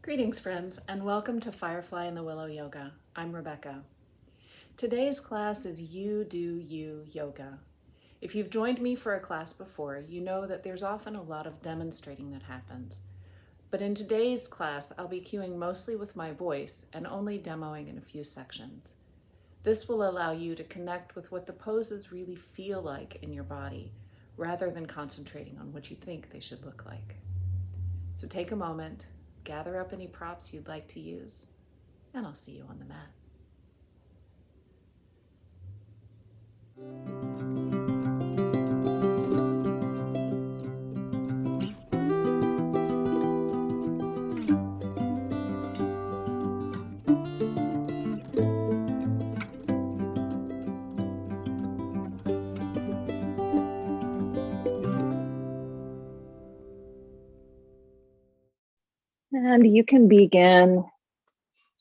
Greetings, friends, and welcome to Firefly in the Willow Yoga. I'm Rebecca. Today's class is You Do You Yoga. If you've joined me for a class before, you know that there's often a lot of demonstrating that happens. But in today's class, I'll be cueing mostly with my voice and only demoing in a few sections. This will allow you to connect with what the poses really feel like in your body, rather than concentrating on what you think they should look like. So take a moment, gather up any props you'd like to use, and I'll see you on the mat. And you can begin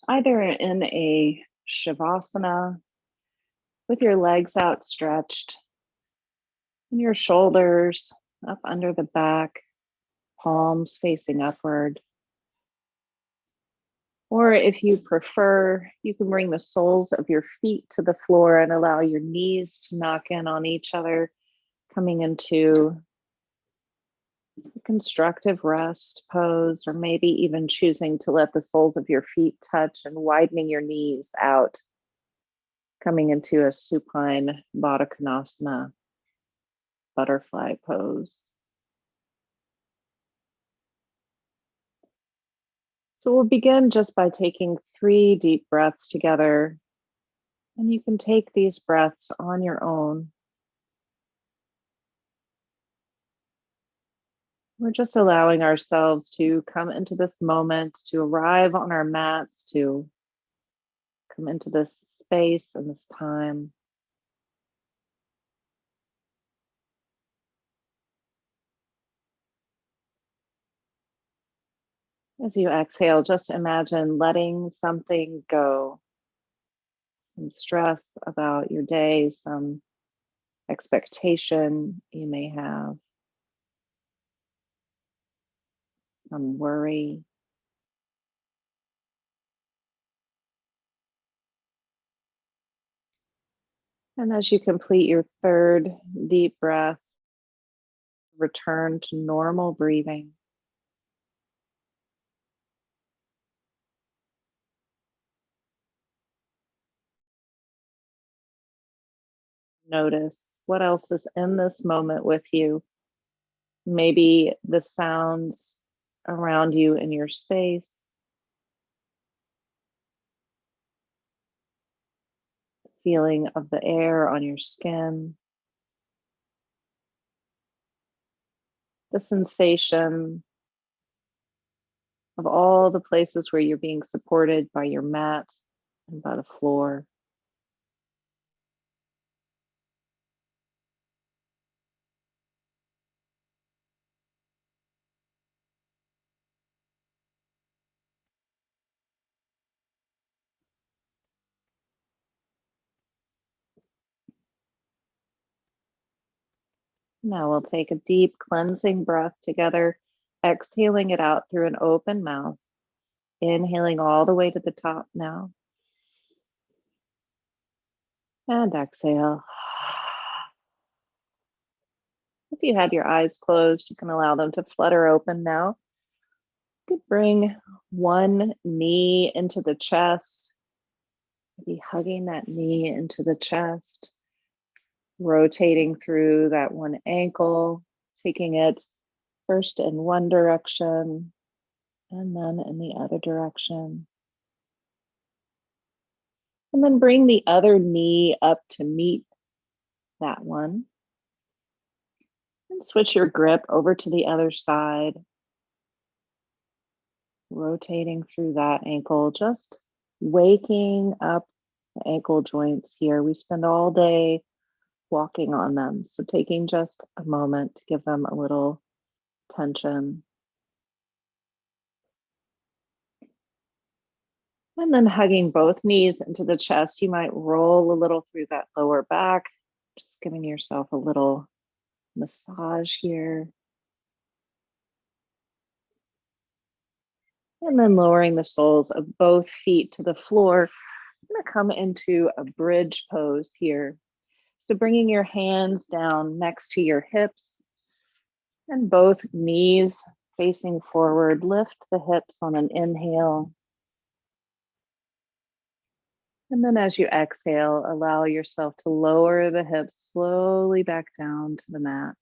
either in a Shavasana with your legs outstretched and your shoulders up under the back, palms facing upward. Or if you prefer, you can bring the soles of your feet to the floor and allow your knees to knock in on each other, coming into a constructive rest pose, or maybe even choosing to let the soles of your feet touch and widening your knees out, coming into a supine Baddha Konasana, butterfly pose. So we'll begin just by taking 3 deep breaths together, and you can take these breaths on your own. We're just allowing ourselves to come into this moment, to arrive on our mats, to come into this space and this time. As you exhale, just imagine letting something go. Some stress about your day, some expectation you may have, some worry. And as you complete your 3rd deep breath, return to normal breathing. Notice what else is in this moment with you. Maybe the sounds around you in your space, feeling of the air on your skin, the sensation of all the places where you're being supported by your mat and by the floor. Now we'll take a deep cleansing breath together, exhaling it out through an open mouth, inhaling all the way to the top now, and exhale. If you had your eyes closed, you can allow them to flutter open now. You could bring one knee into the chest, maybe hugging that knee into the chest, rotating through that one ankle, taking it first in one direction and then in the other direction. And then bring the other knee up to meet that one. And switch your grip over to the other side, rotating through that ankle, just waking up the ankle joints here. We spend all day walking on them, so taking just a moment to give them a little tension. And then hugging both knees into the chest, you might roll a little through that lower back, just giving yourself a little massage here. And then lowering the soles of both feet to the floor. I'm going to come into a bridge pose here. So bringing your hands down next to your hips and both knees facing forward. Lift the hips on an inhale. And then as you exhale, allow yourself to lower the hips slowly back down to the mat.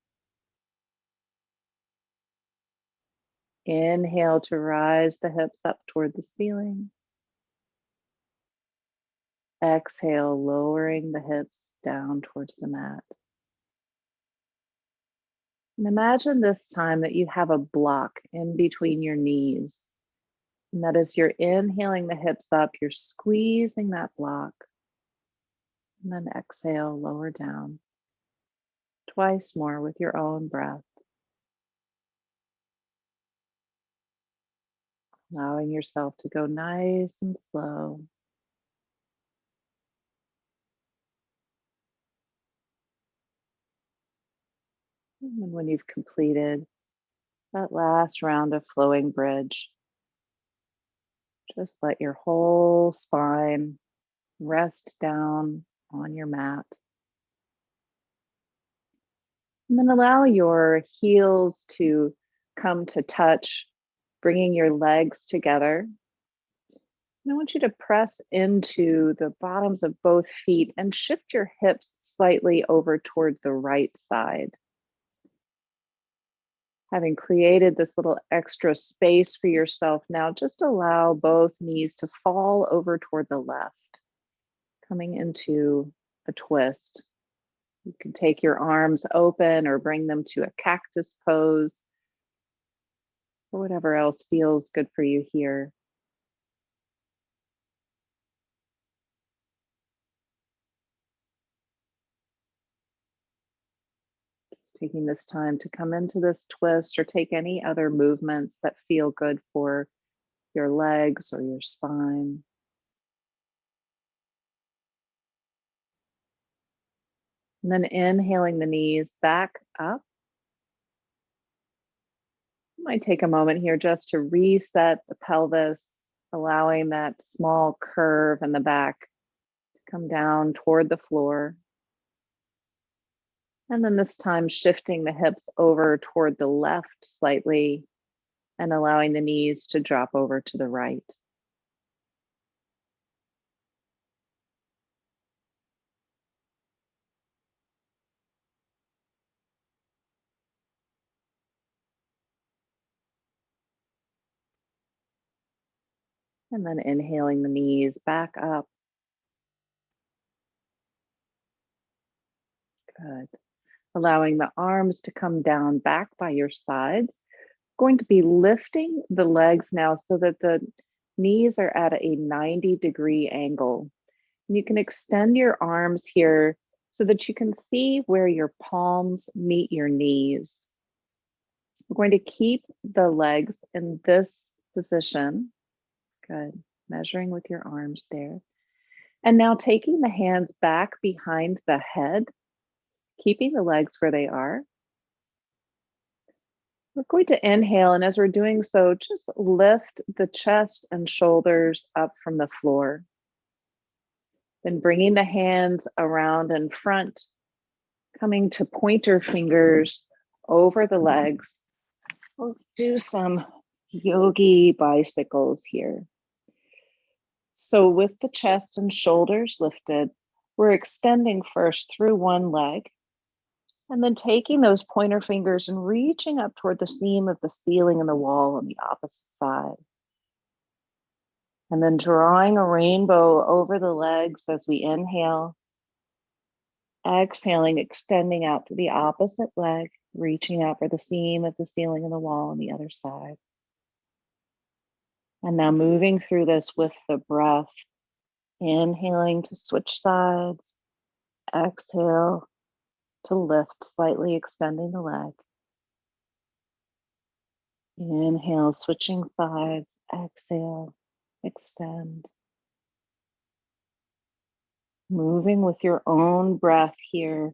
Inhale to rise the hips up toward the ceiling. Exhale, lowering the hips down towards the mat. And imagine this time that you have a block in between your knees. And that as you're inhaling the hips up, you're squeezing that block. And then exhale, lower down. Twice more with your own breath. Allowing yourself to go nice and slow. And then when you've completed that last round of flowing bridge, just let your whole spine rest down on your mat. And then allow your heels to come to touch, bringing your legs together. And I want you to press into the bottoms of both feet and shift your hips slightly over toward the right side. Having created this little extra space for yourself now, just allow both knees to fall over toward the left, coming into a twist. You can take your arms open or bring them to a cactus pose, or whatever else feels good for you here. Just taking this time to come into this twist or take any other movements that feel good for your legs or your spine. And then inhaling the knees back up. You might take a moment here just to reset the pelvis, allowing that small curve in the back to come down toward the floor. And then this time shifting the hips over toward the left slightly and allowing the knees to drop over to the right. And then inhaling the knees back up. Good. Allowing the arms to come down back by your sides. Going to be lifting the legs now so that the knees are at a 90-degree angle. And you can extend your arms here so that you can see where your palms meet your knees. We're going to keep the legs in this position. Good. Measuring with your arms there. And now taking the hands back behind the head, keeping the legs where they are. We're going to inhale, and as we're doing so, just lift the chest and shoulders up from the floor. Then bringing the hands around in front, coming to pointer fingers over the legs. We'll do some yogi bicycles here. So with the chest and shoulders lifted, we're extending first through one leg, and then taking those pointer fingers and reaching up toward the seam of the ceiling and the wall on the opposite side. And then drawing a rainbow over the legs as we inhale. Exhaling, extending out to the opposite leg, reaching out for the seam of the ceiling and the wall on the other side. And now moving through this with the breath, inhaling to switch sides, exhale to lift, slightly extending the leg. Inhale, switching sides, exhale, extend. Moving with your own breath here.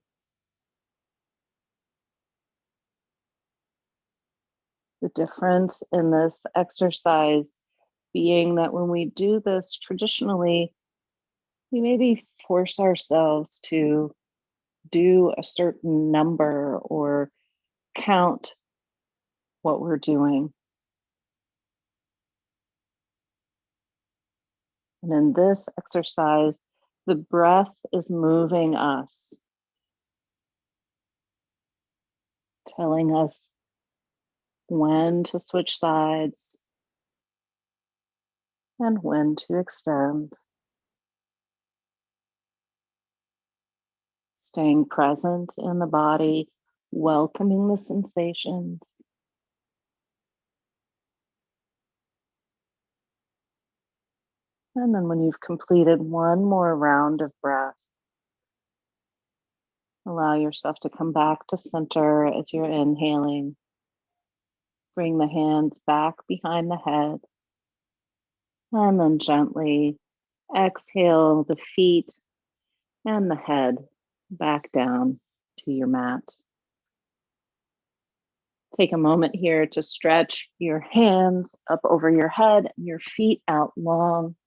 The difference in this exercise being that when we do this traditionally, we maybe force ourselves to do a certain number or count what we're doing. And in this exercise, the breath is moving us, telling us when to switch sides and when to extend. Staying present in the body, welcoming the sensations. And then when you've completed one more round of breath, allow yourself to come back to center as you're inhaling. Bring the hands back behind the head. And then gently exhale the feet and the head back down to your mat. Take a moment here to stretch your hands up over your head and your feet out long.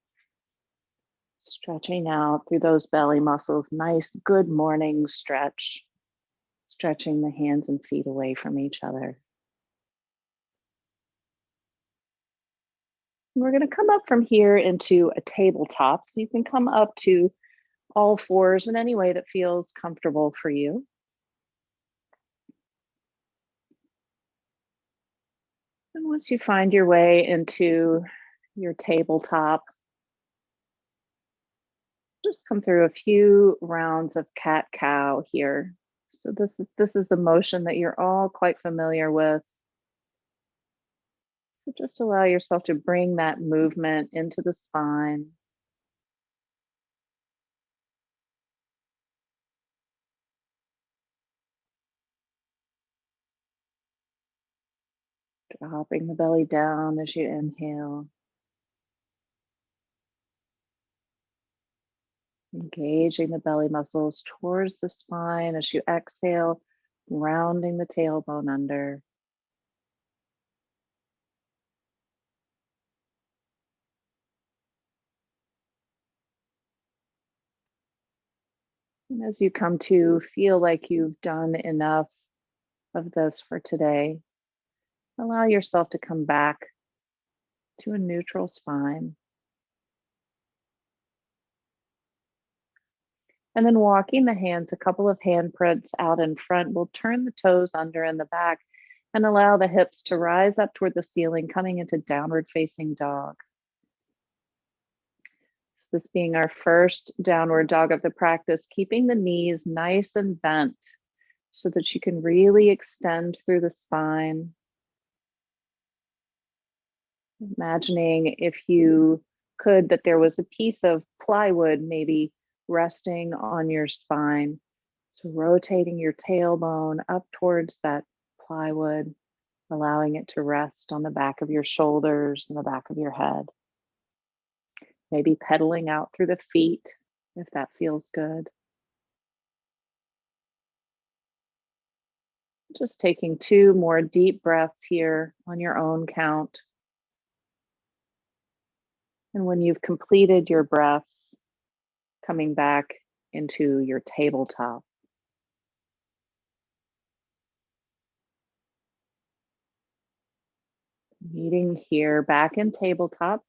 Stretching out through those belly muscles. Nice, good morning stretch. Stretching the hands and feet away from each other. We're going to come up from here into a tabletop. So you can come up to all fours in any way that feels comfortable for you. And once you find your way into your tabletop, just come through a few rounds of cat-cow here. So this is a motion that you're all quite familiar with. So just allow yourself to bring that movement into the spine. Dropping the belly down as you inhale. Engaging the belly muscles towards the spine as you exhale, rounding the tailbone under. And as you come to feel like you've done enough of this for today, allow yourself to come back to a neutral spine. And then walking the hands, a couple of handprints out in front, we'll turn the toes under in the back and allow the hips to rise up toward the ceiling, coming into downward facing dog. This being our first downward dog of the practice, keeping the knees nice and bent so that you can really extend through the spine. Imagining if you could that there was a piece of plywood maybe resting on your spine. So rotating your tailbone up towards that plywood, allowing it to rest on the back of your shoulders and the back of your head. Maybe pedaling out through the feet if that feels good. Just taking 2 more deep breaths here on your own count. And when you've completed your breaths, coming back into your tabletop. Meeting here back in tabletop.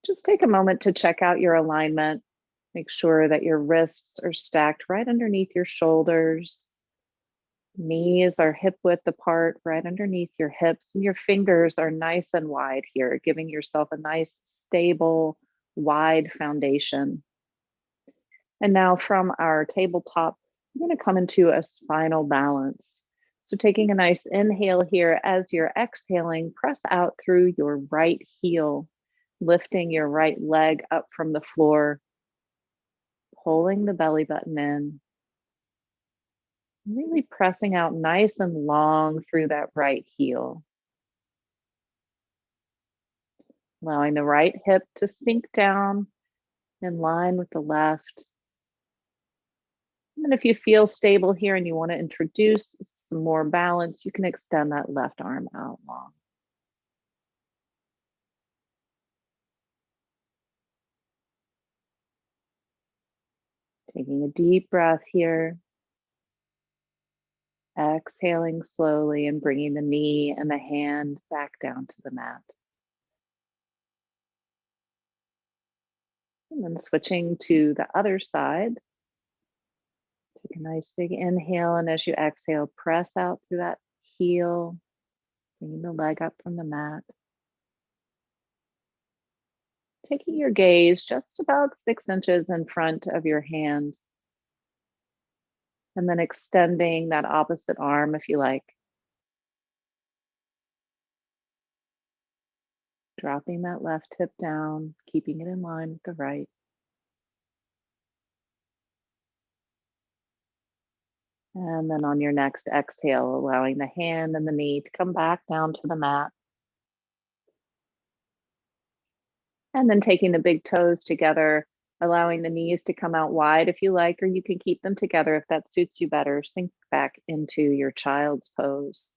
Just take a moment to check out your alignment. Make sure that your wrists are stacked right underneath your shoulders. Knees are hip width apart right underneath your hips, and your fingers are nice and wide here, giving yourself a nice, stable, wide foundation. And now from our tabletop, we're going to come into a spinal balance. So taking a nice inhale here, as you're exhaling, press out through your right heel, lifting your right leg up from the floor, pulling the belly button in, really pressing out nice and long through that right heel. Allowing the right hip to sink down in line with the left. And then if you feel stable here and you want to introduce some more balance, you can extend that left arm out long. Taking a deep breath here. Exhaling slowly and bringing the knee and the hand back down to the mat. And then switching to the other side. Take a nice big inhale, and as you exhale, press out through that heel, bringing the leg up from the mat. Taking your gaze just about 6 inches in front of your hand. And then extending that opposite arm if you like. Dropping that left hip down, keeping it in line with the right. And then on your next exhale, allowing the hand and the knee to come back down to the mat. And then taking the big toes together, allowing the knees to come out wide if you like, or you can keep them together if that suits you better. Sink back into your child's pose.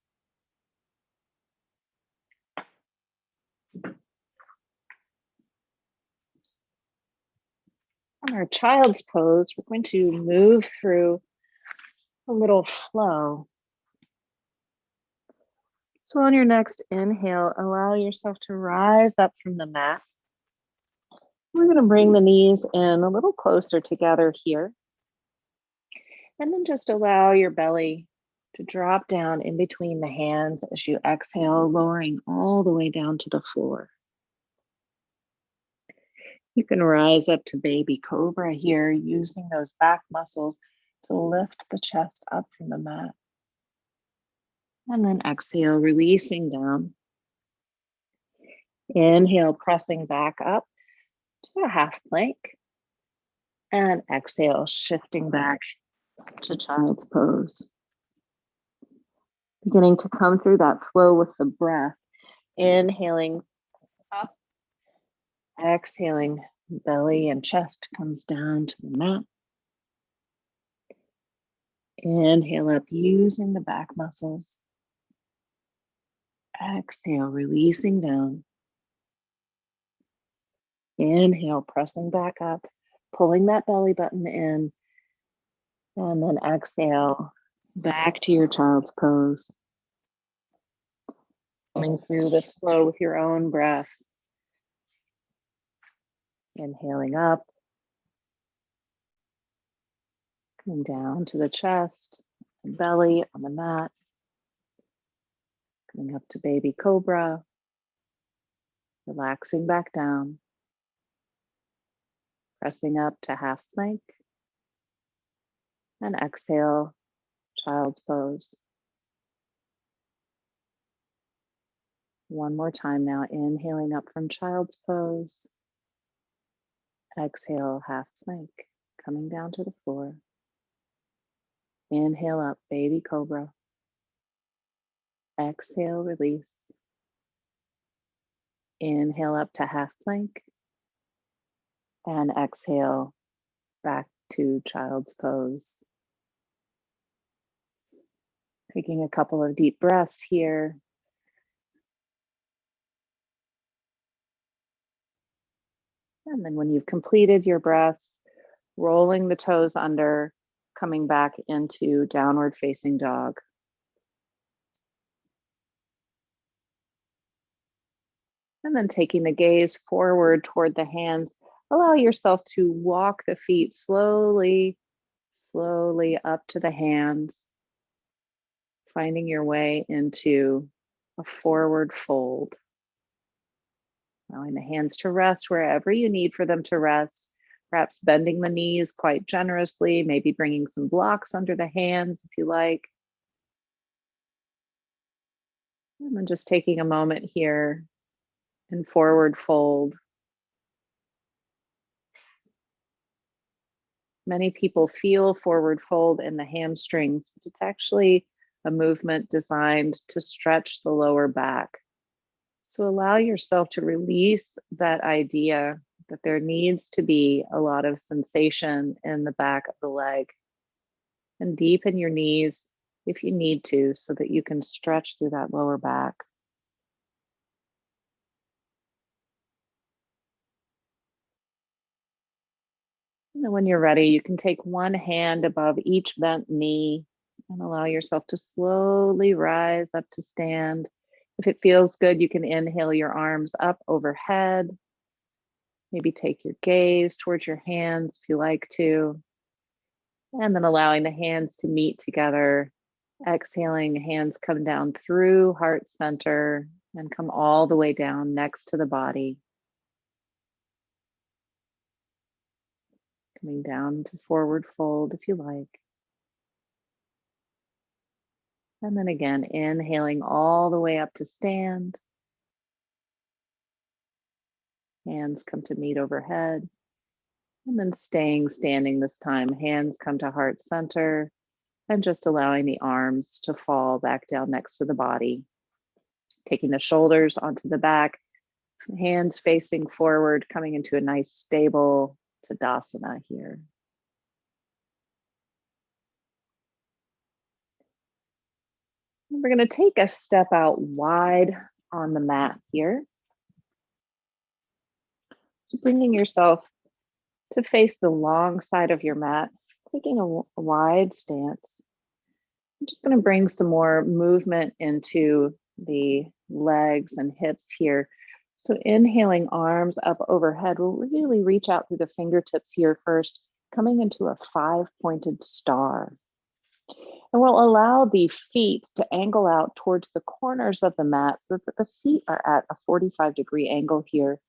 On our child's pose, we're going to move through a little flow. So on your next inhale, allow yourself to rise up from the mat. We're going to bring the knees in a little closer together here. And then just allow your belly to drop down in between the hands as you exhale, lowering all the way down to the floor. You can rise up to baby cobra here, using those back muscles to lift the chest up from the mat. And then exhale, releasing down. Inhale, pressing back up to a half plank. And exhale, shifting back to child's pose. Beginning to come through that flow with the breath. Inhaling up. Exhaling, belly and chest comes down to the mat. Inhale up, using the back muscles. Exhale, releasing down. Inhale, pressing back up, pulling that belly button in. And then exhale, back to your child's pose. Coming through this flow with your own breath. Inhaling up. Coming down to the chest, and belly on the mat. Coming up to baby cobra. Relaxing back down. Pressing up to half plank. And exhale, child's pose. One more time now, inhaling up from child's pose. Exhale, half plank, coming down to the floor. Inhale up, baby cobra. Exhale, release. Inhale up to half plank. And exhale, back to child's pose. Taking a couple of deep breaths here. And then when you've completed your breaths, rolling the toes under, coming back into downward facing dog. And then taking the gaze forward toward the hands, allow yourself to walk the feet slowly, slowly up to the hands, finding your way into a forward fold. Allowing the hands to rest wherever you need for them to rest, perhaps bending the knees quite generously, maybe bringing some blocks under the hands if you like. And then just taking a moment here in forward fold. Many people feel forward fold in the hamstrings, but it's actually a movement designed to stretch the lower back. So allow yourself to release that idea that there needs to be a lot of sensation in the back of the leg, and deepen your knees if you need to so that you can stretch through that lower back. And when you're ready, you can take one hand above each bent knee and allow yourself to slowly rise up to stand. If it feels good, you can inhale your arms up overhead. Maybe take your gaze towards your hands if you like to. And then allowing the hands to meet together. Exhaling, hands come down through heart center and come all the way down next to the body. Coming down to forward fold if you like. And then again, inhaling all the way up to stand. Hands come to meet overhead. And then staying standing this time. Hands come to heart center and just allowing the arms to fall back down next to the body. Taking the shoulders onto the back, hands facing forward, coming into a nice stable Tadasana here. And we're going to take a step out wide on the mat here. So bringing yourself to face the long side of your mat, taking a wide stance. I'm just going to bring some more movement into the legs and hips here. So inhaling, arms up overhead. We'll really reach out through the fingertips here first, coming into a 5-pointed star. And we'll allow the feet to angle out towards the corners of the mat so that the feet are at a 45-degree angle here.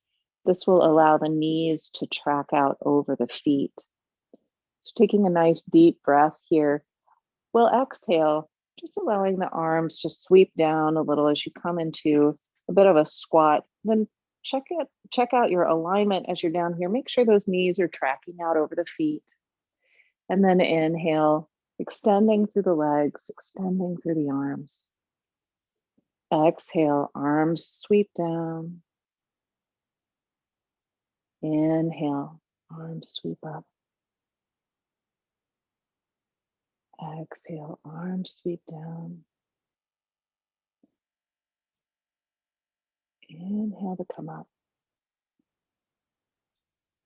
This will allow the knees to track out over the feet. So taking a nice deep breath here. We'll exhale, just allowing the arms to sweep down a little as you come into a bit of a squat. Then check out your alignment as you're down here. Make sure those knees are tracking out over the feet. And then inhale, extending through the legs, extending through the arms. Exhale, arms sweep down. Inhale, arms sweep up. Exhale, arms sweep down. Inhale to come up.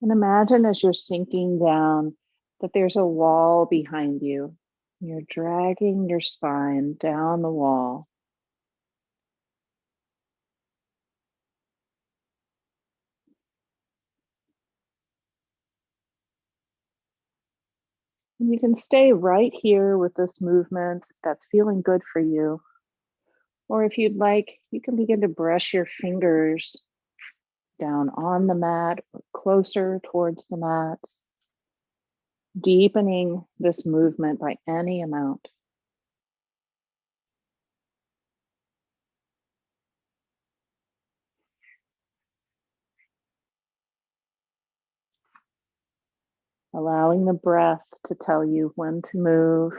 And imagine as you're sinking down that there's a wall behind you. You're dragging your spine down the wall. And you can stay right here with this movement if that's feeling good for you. Or if you'd like, you can begin to brush your fingers down on the mat or closer towards the mat, deepening this movement by any amount. Allowing the breath to tell you when to move.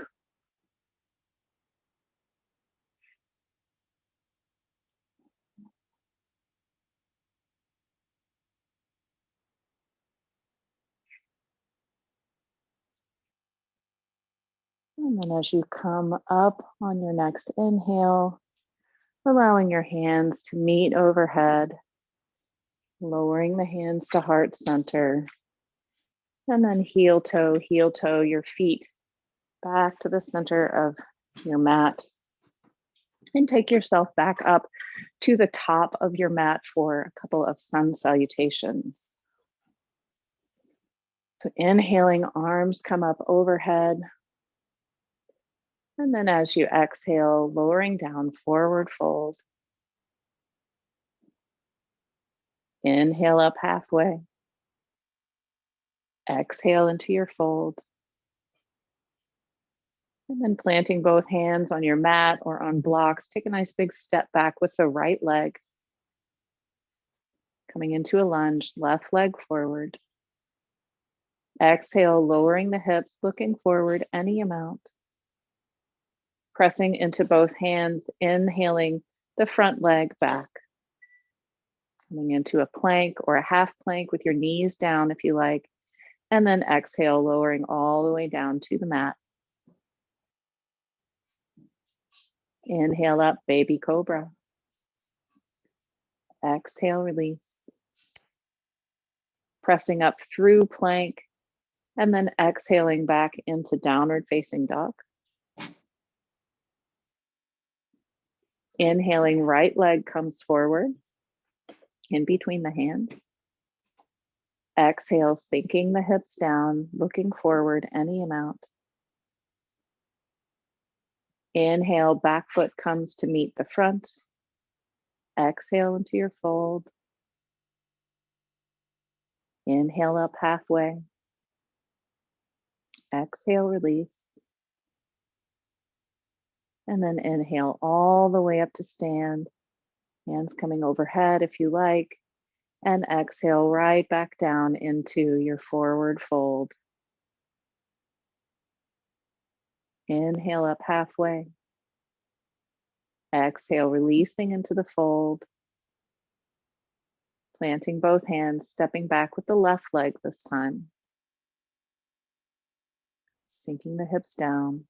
And then as you come up on your next inhale, allowing your hands to meet overhead, lowering the hands to heart center, and then heel toe, your feet back to the center of your mat. And take yourself back up to the top of your mat for a couple of sun salutations. So inhaling, arms come up overhead. And then as you exhale, lowering down, forward fold. Inhale up halfway. Exhale into your fold. And then planting both hands on your mat or on blocks, take a nice big step back with the right leg. Coming into a lunge, left leg forward. Exhale, lowering the hips, looking forward any amount. Pressing into both hands, inhaling the front leg back. Coming into a plank or a half plank with your knees down if you like. And then exhale, lowering all the way down to the mat. Inhale up, baby cobra. Exhale, release. Pressing up through plank, And then exhaling back into downward facing dog. Inhaling, right leg comes forward in between the hands. Exhale, sinking the hips down, looking forward any amount. Inhale, back foot comes to meet the front. Exhale into your fold. Inhale up halfway. Exhale, release. And then inhale all the way up to stand. Hands coming overhead if you like. And exhale right back down into your forward fold. Inhale up halfway. Exhale, releasing into the fold. Planting both hands, stepping back with the left leg this time. Sinking the hips down.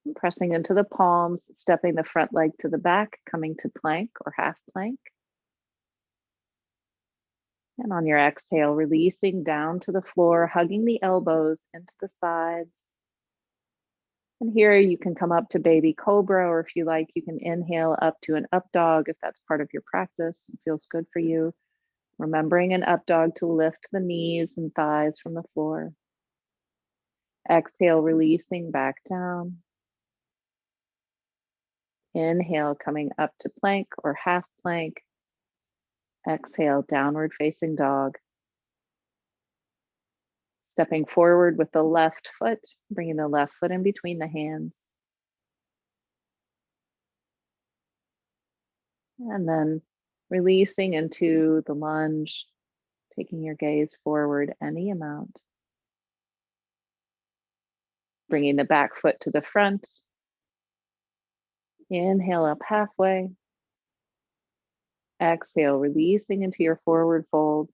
And pressing into the palms, stepping the front leg to the back, coming to plank or half plank. And on your exhale, releasing down to the floor, hugging the elbows into the sides. And here you can come up to baby cobra, or if you like, you can inhale up to an up dog if that's part of your practice and feels good for you. Remembering an up dog to lift the knees and thighs from the floor. Exhale, releasing back down. Inhale, coming up to plank or half plank. Exhale, downward facing dog. Stepping forward with the left foot, bringing the left foot in between the hands. And then releasing into the lunge, taking your gaze forward any amount. Bringing the back foot to the front. Inhale up halfway. Exhale, releasing into your forward fold.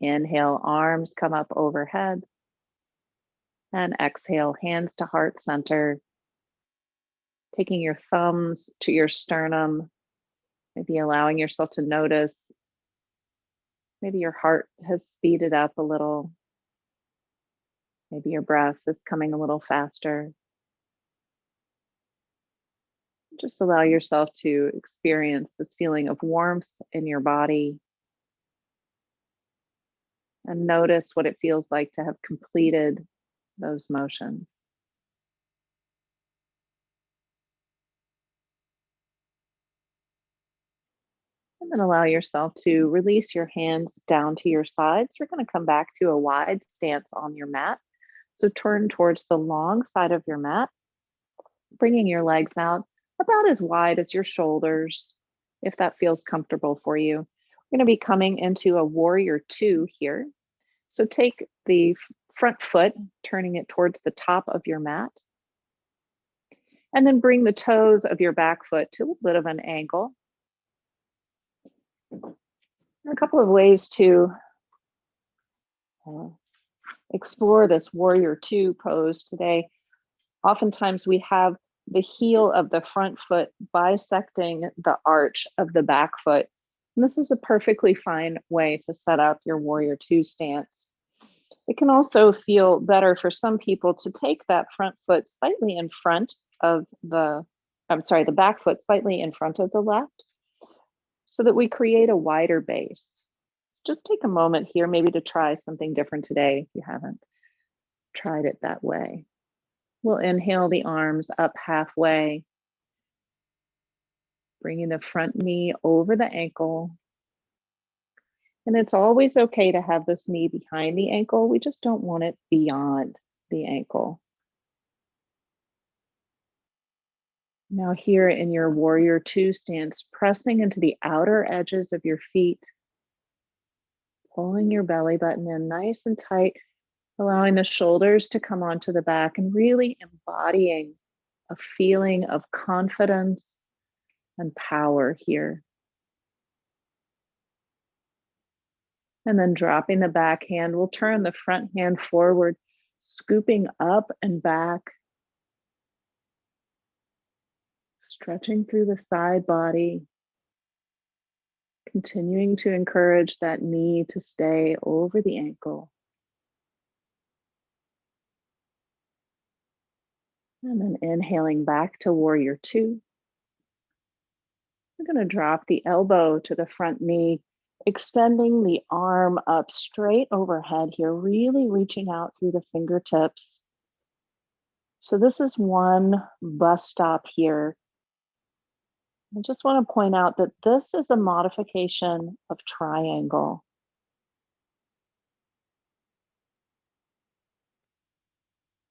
Inhale, arms come up overhead. And exhale, hands to heart center. Taking your thumbs to your sternum. Maybe allowing yourself to notice. Maybe your heart has speeded up a little. Maybe your breath is coming a little faster. Just allow yourself to experience this feeling of warmth in your body. And notice what it feels like to have completed those motions. And then allow yourself to release your hands down to your sides. We're going to come back to a wide stance on your mat. So turn towards the long side of your mat, bringing your legs out about as wide as your shoulders, if that feels comfortable for you. We're going to be coming into a warrior two here. So take the front foot, turning it towards the top of your mat, and then bring the toes of your back foot to a little bit of an angle. A couple of ways to explore this warrior two pose today. Oftentimes we have the heel of the front foot bisecting the arch of the back foot. And this is a perfectly fine way to set up your warrior two stance. It can also feel better for some people to take that front foot slightly in front of the back foot slightly in front of the left, so that we create a wider base. Just take a moment here, maybe to try something different today if you haven't tried it that way. We'll inhale the arms up halfway, bringing the front knee over the ankle. And it's always okay to have this knee behind the ankle. We just don't want it beyond the ankle. Now here in your warrior two stance, pressing into the outer edges of your feet, pulling your belly button in nice and tight, allowing the shoulders to come onto the back and really embodying a feeling of confidence and power here. And then dropping the back hand, we'll turn the front hand forward, scooping up and back, stretching through the side body, Continuing to encourage that knee to stay over the ankle. And then inhaling back to warrior two. We're going to drop the elbow to the front knee, extending the arm up straight overhead here, really reaching out through the fingertips. So this is one bus stop here. I just want to point out that this is a modification of triangle.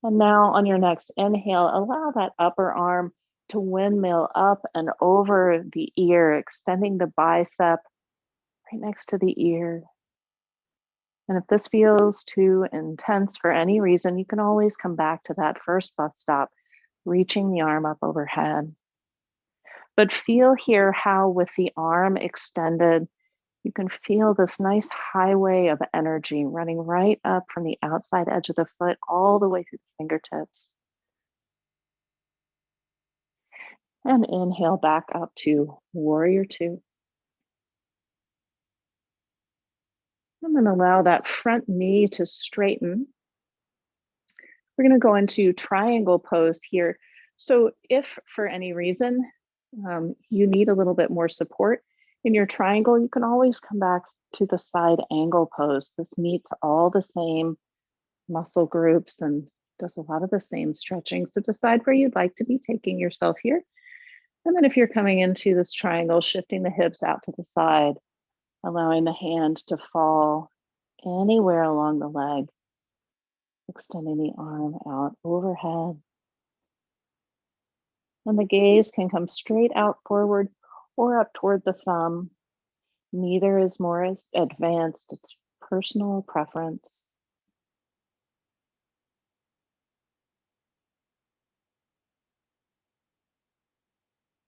And now on your next inhale, allow that upper arm to windmill up and over the ear, extending the bicep right next to the ear. And if this feels too intense for any reason, you can always come back to that first bus stop, reaching the arm up overhead. But feel here how, with the arm extended, you can feel this nice highway of energy running right up from the outside edge of the foot all the way through the fingertips. And inhale back up to warrior two. And then allow that front knee to straighten. We're going to go into triangle pose here. So if for any reason you need a little bit more support in your triangle, you can always come back to the side angle pose. This meets all the same muscle groups and does a lot of the same stretching. So decide where you'd like to be taking yourself here. And then if you're coming into this triangle, shifting the hips out to the side, allowing the hand to fall anywhere along the leg, extending the arm out overhead. And the gaze can come straight out forward or up toward the thumb. Neither is more advanced, it's personal preference.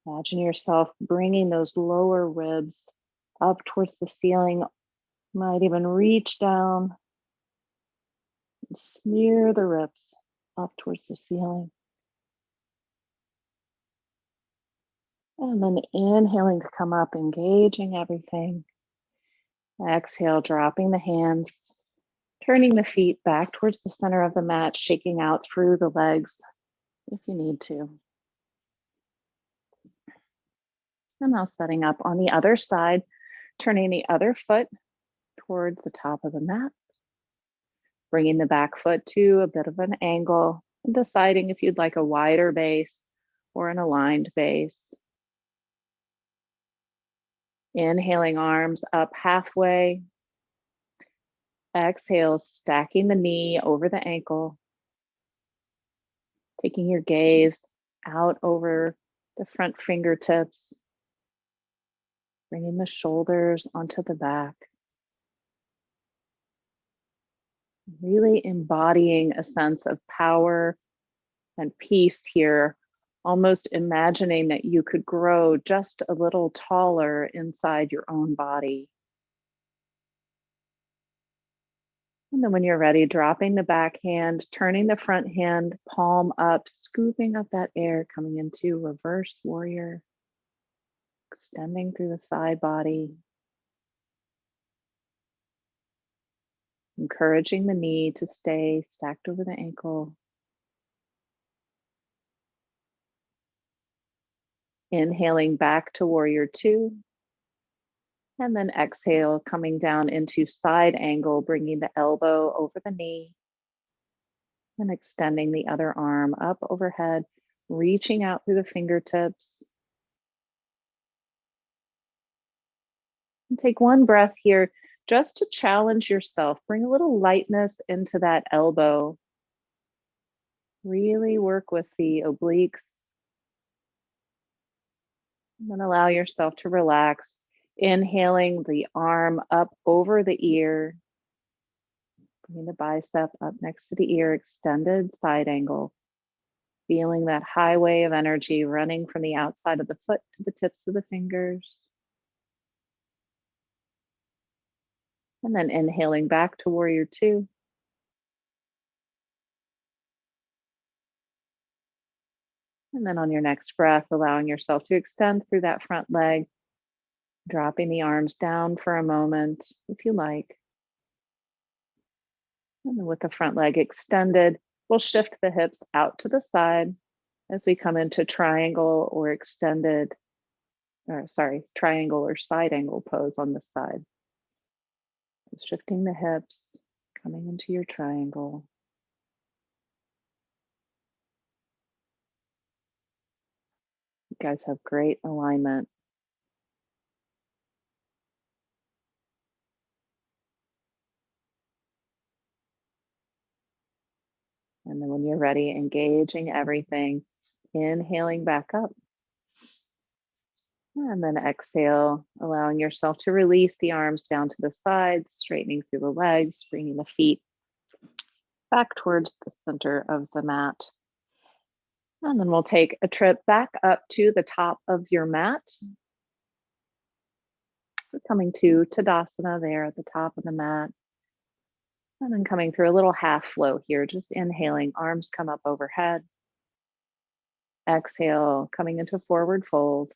Imagine yourself bringing those lower ribs up towards the ceiling. You might even reach down and smear the ribs up towards the ceiling. And then inhaling to come up, engaging everything. Exhale, dropping the hands, turning the feet back towards the center of the mat, shaking out through the legs if you need to. And now setting up on the other side, turning the other foot towards the top of the mat, bringing the back foot to a bit of an angle, and deciding if you'd like a wider base or an aligned base. Inhaling arms up halfway. Exhale, stacking the knee over the ankle. Taking your gaze out over the front fingertips. Bringing the shoulders onto the back. Really embodying a sense of power and peace here, almost imagining that you could grow just a little taller inside your own body. And then when you're ready, dropping the back hand, turning the front hand, palm up, scooping up that air, coming into reverse warrior, extending through the side body, encouraging the knee to stay stacked over the ankle. Inhaling back to warrior two. And then exhale, coming down into side angle, bringing the elbow over the knee and extending the other arm up overhead, reaching out through the fingertips. And take one breath here just to challenge yourself. Bring a little lightness into that elbow. Really work with the obliques. And then allow yourself to relax. Inhaling the arm up over the ear. Bringing the bicep up next to the ear, extended side angle. Feeling that highway of energy running from the outside of the foot to the tips of the fingers. And then inhaling back to warrior two. And then on your next breath, allowing yourself to extend through that front leg. Dropping the arms down for a moment, if you like. And then with the front leg extended, we'll shift the hips out to the side as we come into triangle or extended, or sorry, triangle or side angle pose on this side. Shifting the hips, coming into your triangle. You guys have great alignment. And then when you're ready, engaging everything, inhaling back up. And then exhale, allowing yourself to release the arms down to the sides, straightening through the legs, bringing the feet back towards the center of the mat. And then we'll take a trip back up to the top of your mat. We're coming to Tadasana there at the top of the mat. And then coming through a little half flow here, just inhaling, arms come up overhead. Exhale, coming into forward fold.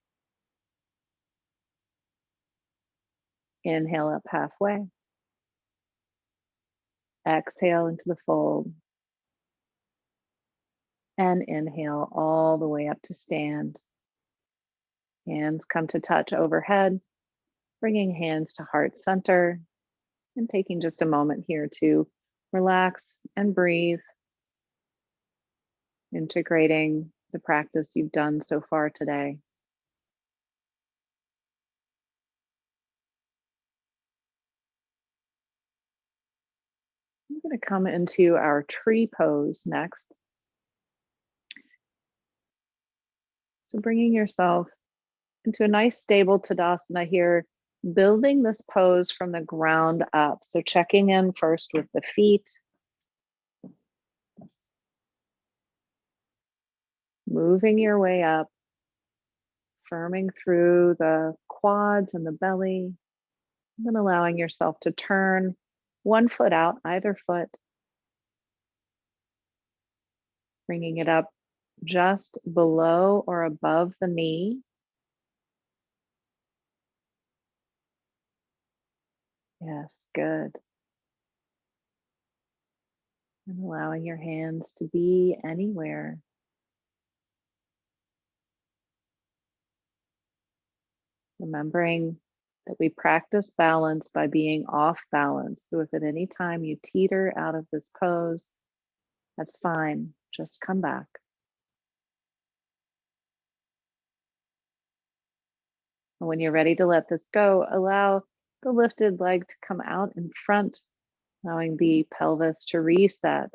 Inhale up halfway. Exhale into the fold. And inhale all the way up to stand. Hands come to touch overhead, bringing hands to heart center, and taking just a moment here to relax and breathe, integrating the practice you've done so far today. I'm going to come into our tree pose next. So bringing yourself into a nice stable Tadasana here, building this pose from the ground up. So checking in first with the feet, moving your way up, firming through the quads and the belly, and then allowing yourself to turn one foot out, either foot, bringing it up just below or above the knee. Yes, good. And allowing your hands to be anywhere. Remembering that we practice balance by being off balance. So if at any time you teeter out of this pose, that's fine. Just come back. And when you're ready to let this go, allow the lifted leg to come out in front, allowing the pelvis to reset.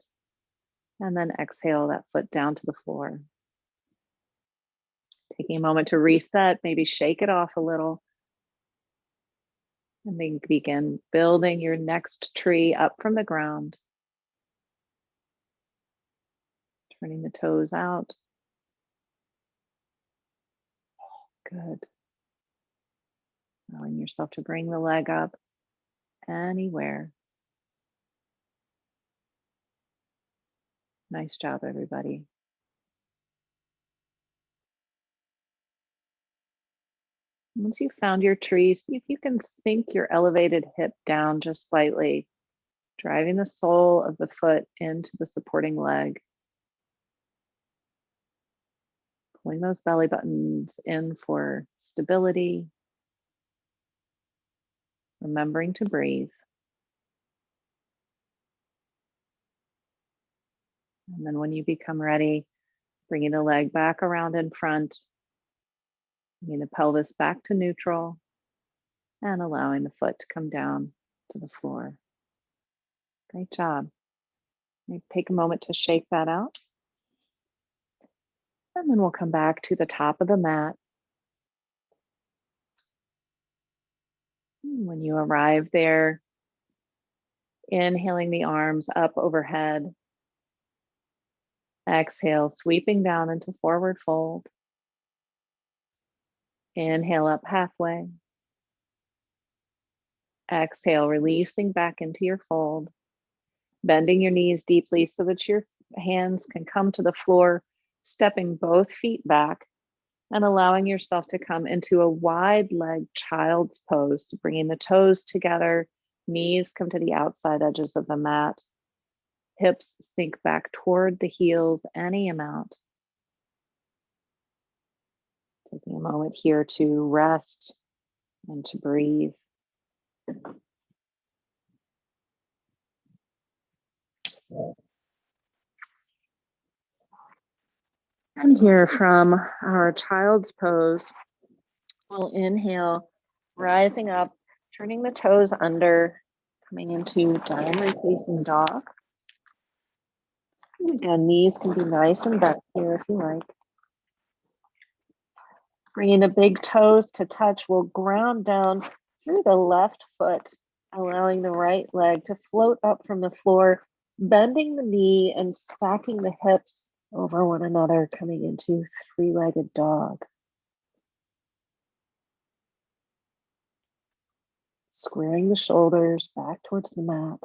And then exhale that foot down to the floor. Taking a moment to reset, maybe shake it off a little. And then begin building your next tree up from the ground. Turning the toes out. Good. Allowing yourself to bring the leg up anywhere. Nice job, everybody. Once you've found your tree, see if you can sink your elevated hip down just slightly, driving the sole of the foot into the supporting leg. Pulling those belly buttons in for stability. Remembering to breathe. And then when you become ready, bringing the leg back around in front, bringing the pelvis back to neutral, and allowing the foot to come down to the floor. Great job. Maybe take a moment to shake that out. And then we'll come back to the top of the mat. When you arrive there, inhaling the arms up overhead. Exhale, sweeping down into forward fold. Inhale up halfway. Exhale, releasing back into your fold. Bending your knees deeply so that your hands can come to the floor, stepping both feet back And allowing yourself to come into a wide leg child's pose, bringing the toes together, knees come to the outside edges of the mat, hips sink back toward the heels any amount. Taking a moment here to rest and to breathe. And here from our child's pose, we'll inhale, rising up, turning the toes under, coming into downward facing dog. And knees can be nice and bent here if you like. Bringing the big toes to touch, we'll ground down through the left foot, allowing the right leg to float up from the floor, bending the knee and stacking the hips over one another, coming into three-legged dog. Squaring the shoulders back towards the mat.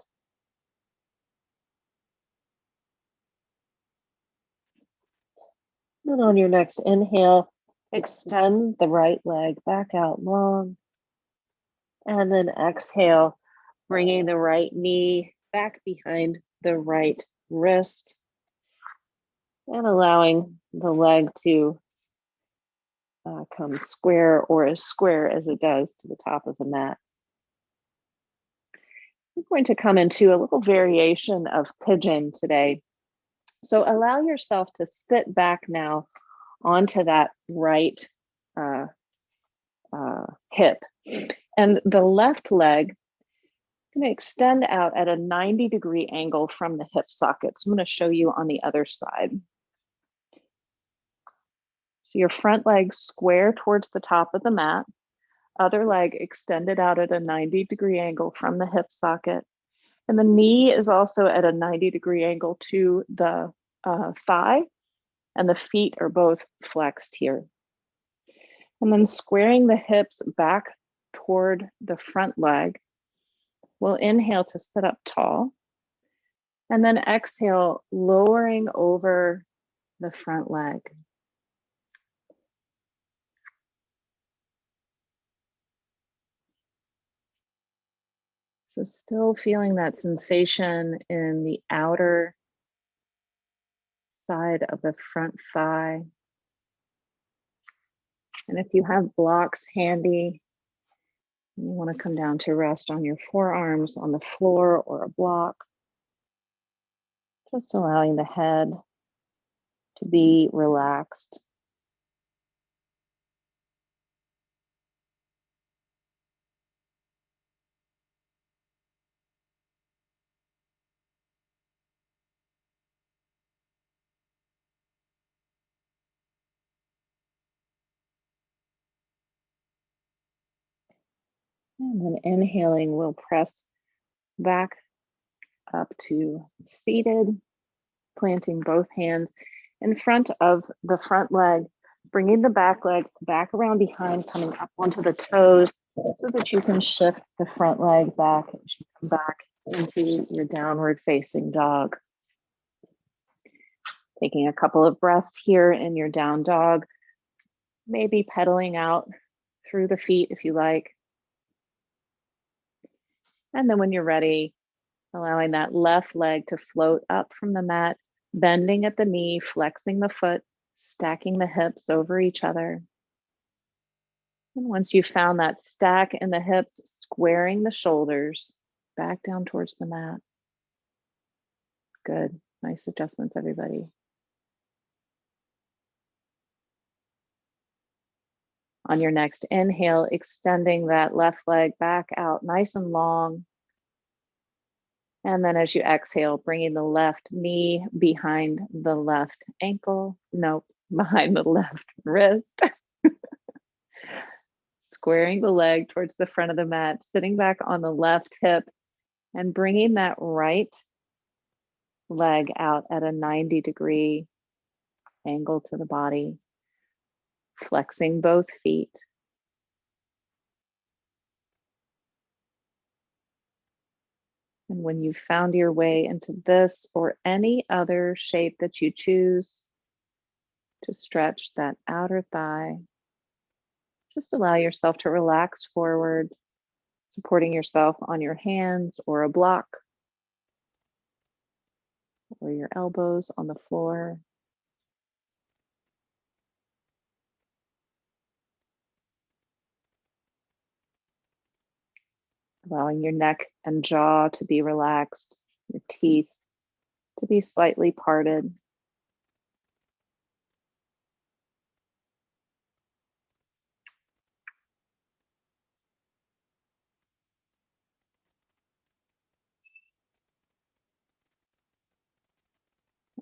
Then on your next inhale, extend the right leg back out long. And then exhale, bringing the right knee back behind the right wrist and allowing the leg to come square or as square as it does to the top of the mat. We're going to come into a little variation of pigeon today. So allow yourself to sit back now onto that right hip. And the left leg going to extend out at a 90-degree angle from the hip socket. So I'm going to show you on the other side. So your front leg square towards the top of the mat, other leg extended out at a 90-degree angle from the hip socket. And the knee is also at a 90-degree angle to the thigh, and the feet are both flexed here. And then squaring the hips back toward the front leg. We'll inhale to sit up tall. And then exhale, lowering over the front leg. So still feeling that sensation in the outer side of the front thigh. And if you have blocks handy, you want to come down to rest on your forearms on the floor or a block. Just allowing the head to be relaxed. And then inhaling, we'll press back up to seated, planting both hands in front of the front leg, bringing the back leg back around behind, coming up onto the toes so that you can shift the front leg back as you come back into your downward facing dog. Taking a couple of breaths here in your down dog, maybe pedaling out through the feet if you like. And then when you're ready, allowing that left leg to float up from the mat, bending at the knee, flexing the foot, stacking the hips over each other. And once you've found that stack in the hips, squaring the shoulders back down towards the mat. Good. Nice adjustments, everybody. On your next inhale, extending that left leg back out nice and long. And then as you exhale, bringing the left knee behind the left ankle. Nope, behind the left wrist. Squaring the leg towards the front of the mat, sitting back on the left hip and bringing that right leg out at a 90-degree angle to the body, flexing both feet. And when you've found your way into this or any other shape that you choose, to stretch that outer thigh. Just allow yourself to relax forward, supporting yourself on your hands or a block or your elbows on the floor. Allowing your neck and jaw to be relaxed, your teeth to be slightly parted.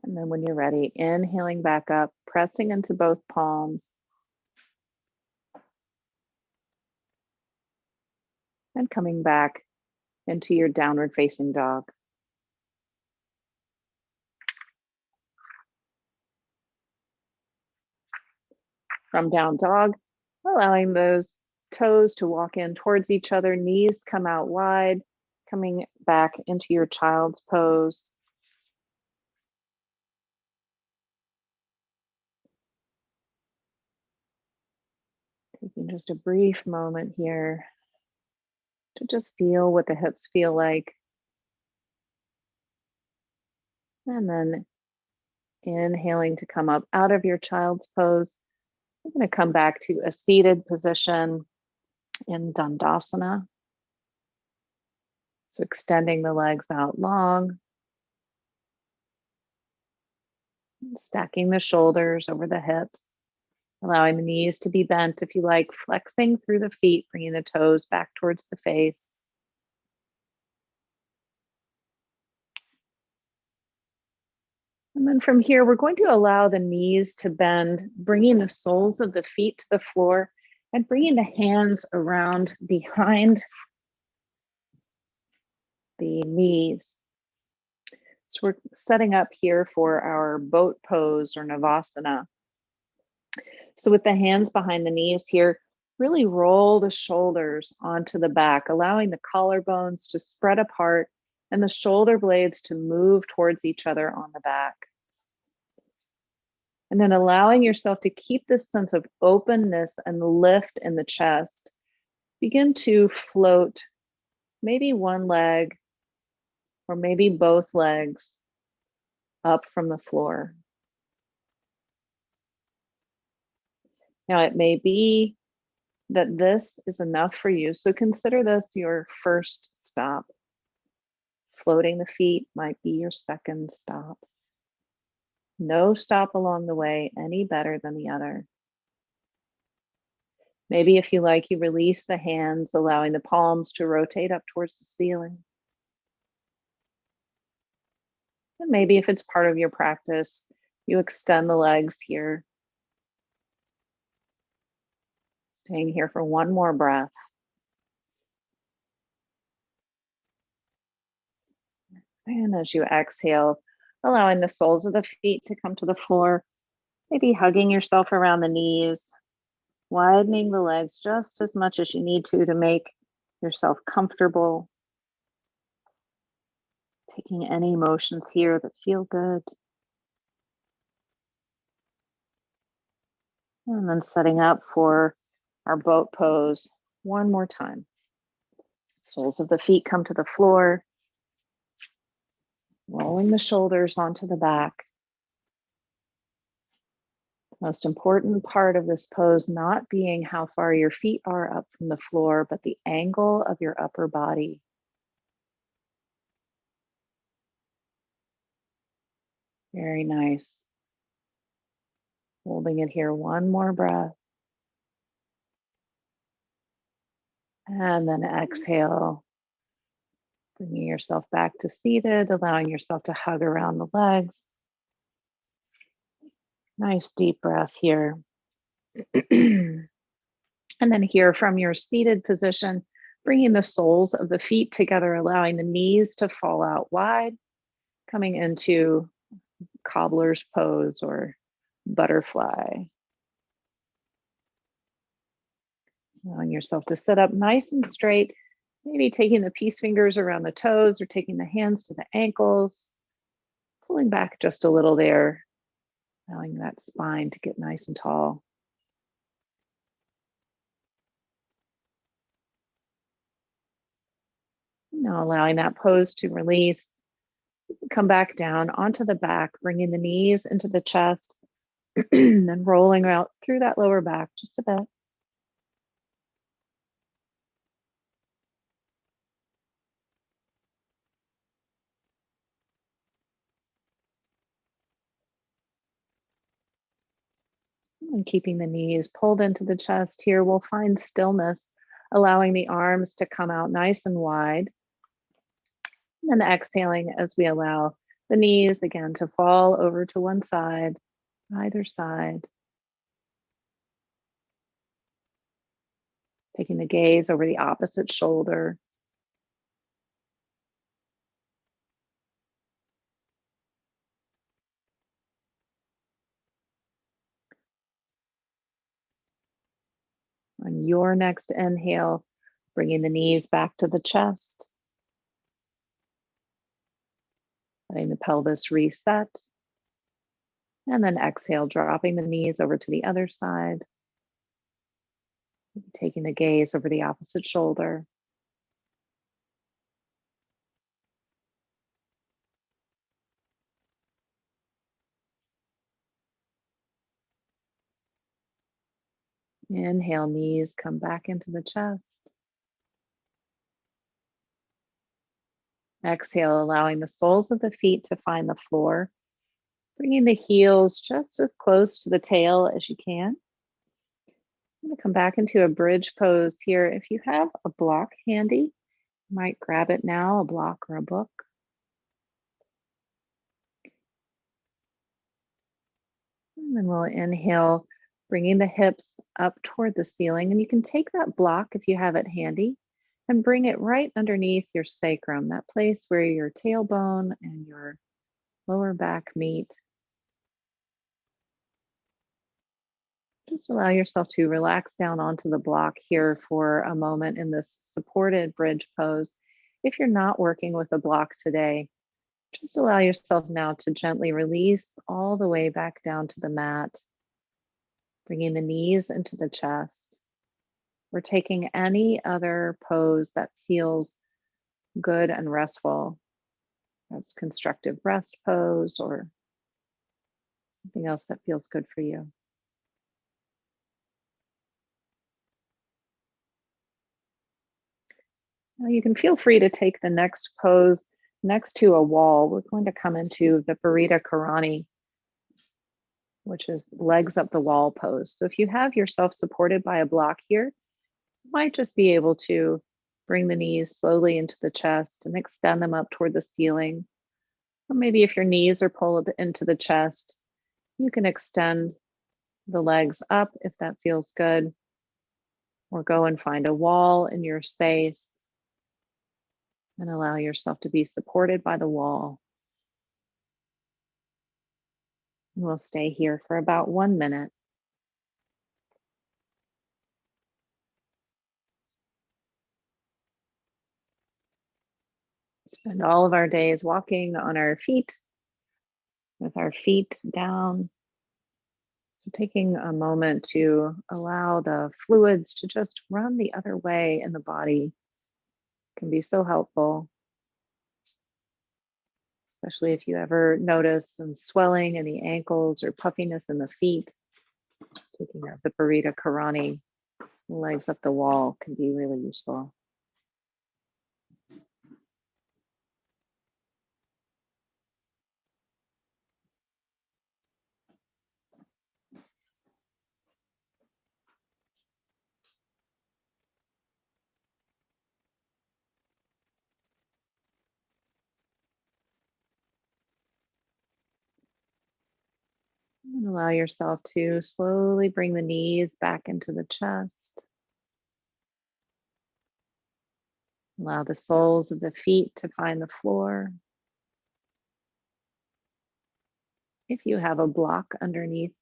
And then when you're ready, inhaling back up, pressing into both palms. And coming back into your downward facing dog. From down dog, allowing those toes to walk in towards each other, knees come out wide, coming back into your child's pose. Taking just a brief moment here to just feel what the hips feel like. And then inhaling to come up out of your child's pose. We're going to come back to a seated position in Dandasana. So extending the legs out long, stacking the shoulders over the hips, allowing the knees to be bent if you like, flexing through the feet, bringing the toes back towards the face. And then from here, we're going to allow the knees to bend, bringing the soles of the feet to the floor and bringing the hands around behind the knees. So we're setting up here for our boat pose or Navasana. So with the hands behind the knees here, really roll the shoulders onto the back, allowing the collarbones to spread apart and the shoulder blades to move towards each other on the back. And then allowing yourself to keep this sense of openness and lift in the chest. Begin to float maybe one leg or maybe both legs up from the floor. Now, it may be that this is enough for you, so consider this your first stop. Floating the feet might be your second stop. No stop along the way any better than the other. Maybe if you like, you release the hands, allowing the palms to rotate up towards the ceiling. And maybe if it's part of your practice, you extend the legs here. Staying here for one more breath. And as you exhale, allowing the soles of the feet to come to the floor, maybe hugging yourself around the knees, widening the legs just as much as you need to make yourself comfortable. Taking any motions here that feel good. And then setting up for our boat pose one more time. Soles of the feet come to the floor, rolling the shoulders onto the back. Most important part of this pose not being how far your feet are up from the floor, but the angle of your upper body. Very nice. Holding it here, one more breath. And then exhale, bringing yourself back to seated, allowing yourself to hug around the legs. Nice deep breath here. And then here from your seated position, bringing the soles of the feet together, allowing the knees to fall out wide, coming into cobbler's pose or butterfly. Allowing yourself to sit up nice and straight, maybe taking the peace fingers around the toes or taking the hands to the ankles, pulling back just a little there. allowing that spine to get nice and tall. Now allowing that pose to release, come back down onto the back, bringing the knees into the chest, and rolling out through that lower back just a bit. And keeping the knees pulled into the chest here, we'll find stillness, allowing the arms to come out nice and wide. And then exhaling as we allow the knees again to fall over to one side, either side. Taking the gaze over the opposite shoulder. On your next inhale, bringing the knees back to the chest, letting the pelvis reset. And then exhale, dropping the knees over to the other side, taking the gaze over the opposite shoulder. Inhale, knees come back into the chest. Exhale, allowing the soles of the feet to find the floor, bringing the heels just as close to the tail as you can. I'm going to come back into a bridge pose here. If you have a block handy, you might grab it now, a block or a book. And then we'll inhale, bringing the hips up toward the ceiling. And you can take that block if you have it handy and bring it right underneath your sacrum, that place where your tailbone and your lower back meet. Just allow yourself to relax down onto the block here for a moment in this supported bridge pose. If you're not working with a block today, just allow yourself now to gently release all the way back down to the mat, bringing the knees into the chest. We're taking any other pose that feels good and restful. That's constructive rest pose or something else that feels good for you. Now you can feel free to take the next pose next to a wall. We're going to come into Viparita Karani, which is legs up the wall pose. So if you have yourself supported by a block here, you might just be able to bring the knees slowly into the chest and extend them up toward the ceiling. Or maybe if your knees are pulled into the chest, you can extend the legs up if that feels good, or go and find a wall in your space and allow yourself to be supported by the wall. And we'll stay here for about 1 minute. Spend all of our days walking on our feet with our feet down. So taking a moment to allow the fluids to just run the other way in the body can be so helpful, especially if you ever notice some swelling in the ankles or puffiness in the feet. Taking our Viparita Karani, legs up the wall, can be really useful. And allow yourself to slowly bring the knees back into the chest. Allow the soles of the feet to find the floor. If you have a block underneath,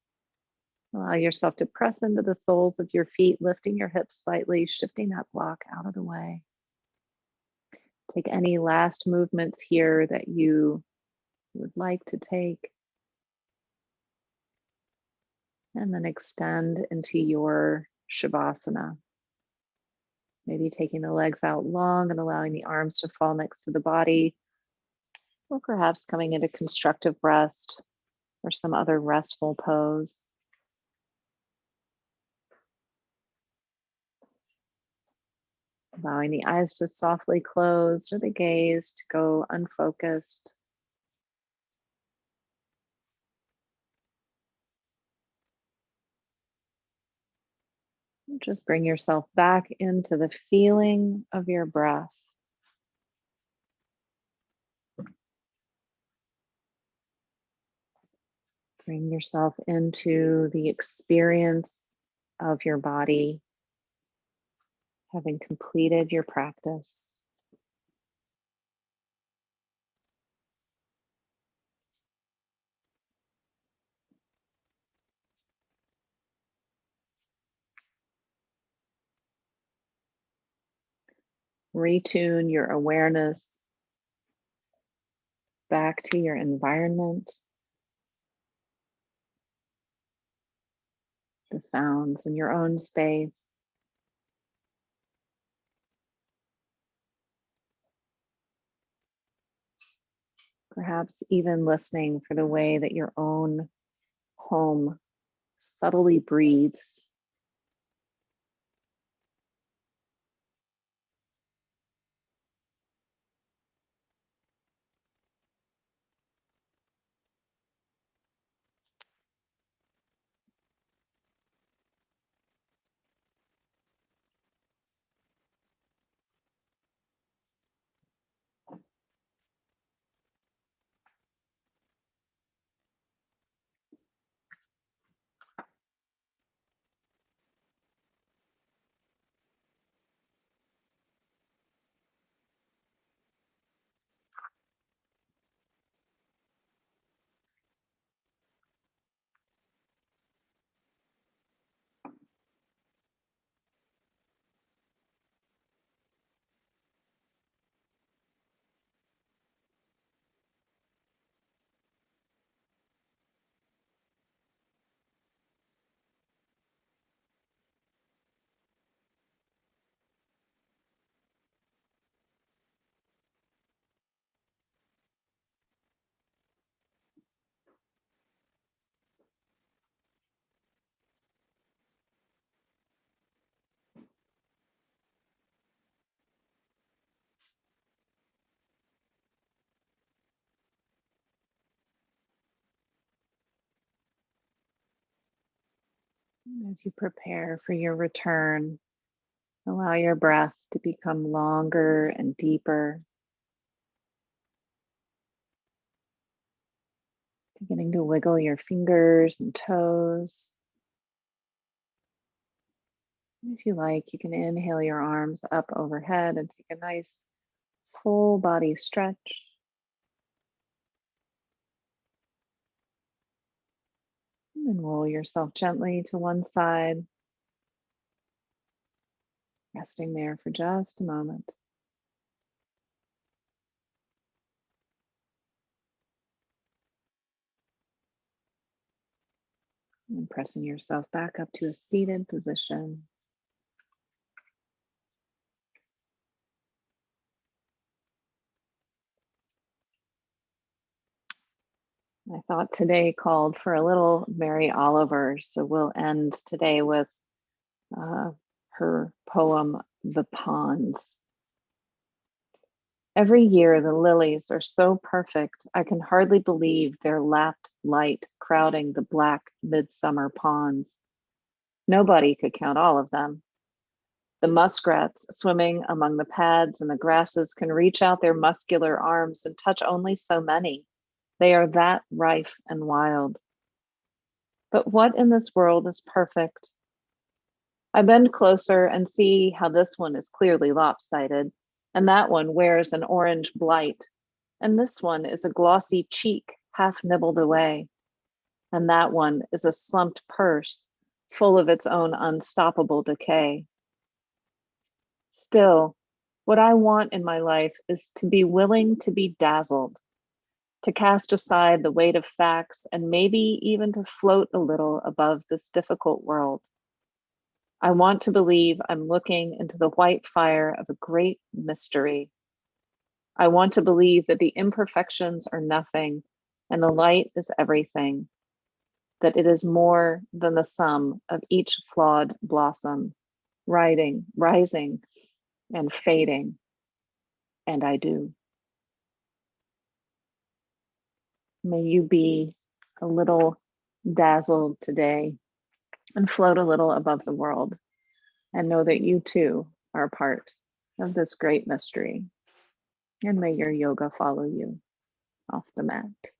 allow yourself to press into the soles of your feet, lifting your hips slightly, shifting that block out of the way. Take any last movements here that you would like to take. And then extend into your Shavasana. Maybe taking the legs out long and allowing the arms to fall next to the body, or perhaps coming into constructive rest or some other restful pose. Allowing the eyes to softly close or the gaze to go unfocused. Just bring yourself back into the feeling of your breath. Bring yourself into the experience of your body, having completed your practice. Retune your awareness back to your environment, the sounds in your own space. Perhaps even listening for the way that your own home subtly breathes. As you prepare for your return, allow your breath to become longer and deeper, beginning to wiggle your fingers and toes. If you like, you can inhale your arms up overhead and take a nice full body stretch. And then roll yourself gently to one side, resting there for just a moment. And pressing yourself back up to a seated position. I thought today called for a little Mary Oliver, so we'll end today with uh, her poem, The Ponds. Every year, the lilies are so perfect, I can hardly believe their lapped light crowding the black midsummer ponds. Nobody could count all of them. The muskrats swimming among the pads and the grasses can reach out their muscular arms and touch only so many. They are that rife and wild. But what in this world is perfect? I bend closer and see how this one is clearly lopsided, and that one wears an orange blight, and this one is a glossy cheek half nibbled away, and that one is a slumped purse full of its own unstoppable decay. Still, what I want in my life is to be willing to be dazzled, to cast aside the weight of facts and maybe even to float a little above this difficult world. I want to believe I'm looking into the white fire of a great mystery. I want to believe that the imperfections are nothing and the light is everything, that it is more than the sum of each flawed blossom, rising, and fading. And I do. May you be a little dazzled today and float a little above the world and know that you too are part of this great mystery. And may your yoga follow you off the mat.